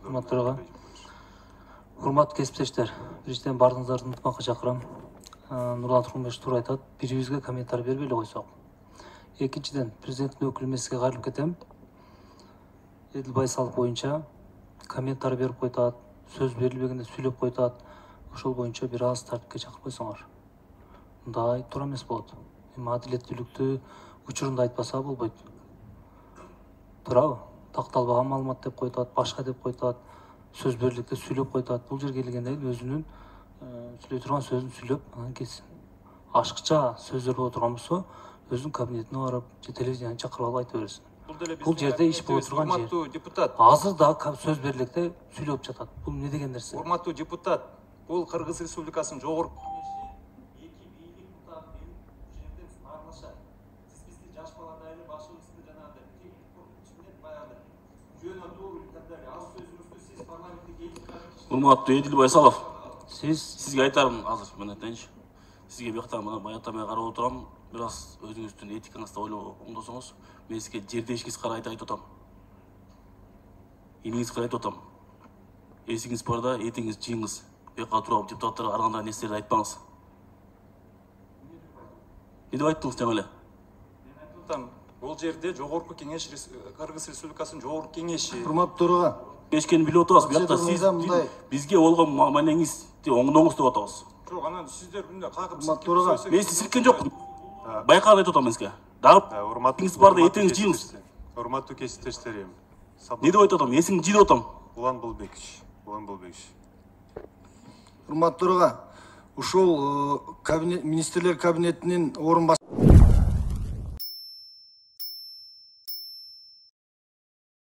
Урматтуу урматтуу кесиптештер, биринчиден баарыңыздарды ынтымакка чакырам. Нурлан Тургунбаев туура айтат, бирибизге комментарий бербей эле койсок. Экинчиден, президенттин өкүлү эмес сизге кайрылып кетем. Эдил Байсалов боюнча комментарий берип койтат, сөз берилбегенде сүйлөп койтат. Ошол боюнча бир аз тартипке чакырып койсоңор. Мындай туура эмес болот. Эми адилеттүүлүктү учурунда айтпаса болбойт. Туурабы? Такталбаган маалымат деп койтат, башка деп койтат, сөз бериликте сүйлөп койтат. Бул жерге келгенде өзүнүн сүйлөй турган сөзүн сүйлөп, анан кетсин. Ашыкча сөздөр боло турган болсо, өзүнүн кабинетине барып, же телевидениени чакырып алып айта берсин. Бул жерде иш боло турган жер. Урматтуу депутат. Азыр да сөз бериликте сүйлөп жатат. Бул эмне деген нерсе? Урматтуу депутат, бул Кыргыз Республикасынын жогорку Урматтуу Эдил Байсалов, Сизге айтарым азыр мен айтайынчы. Сизге бияктан баяктамай карап отурам. Бир аз өзүңүздүн этикаңызды оңдосоңуз, мен сизге жердешкиңиз карай айтып атам. Эмиңиз карай айтып атам. Эсиңиз барда этиңиз жыйыңыз. Бияка туруп депутаттарга аргандай нерселерди айтпаңыз. Не деп айттыңыз жаңы эле? Мен айтып атам, бул жерде жогорку кеңеш, Кыргыз Республикасынын жогорку кеңеши. Урматтуу төрага. Бешкени билип отурабыз. Биякта сиз бизге болгон мамилеңизди оңдоңуз деп атабыз. Жок, анан сиздер мындай кагып Мен сизди силкен жокмун. Байкалып айтып атам мен сизге. Дагып, этиңиз барда этиңиз жыйыңыз. Урматтуу кесиптештерим. Не деп айтып атам? Эсиңди жый деп атам. Уланбулбекович. Урматтуу төрага. Ушул министрлер кабинетинин орун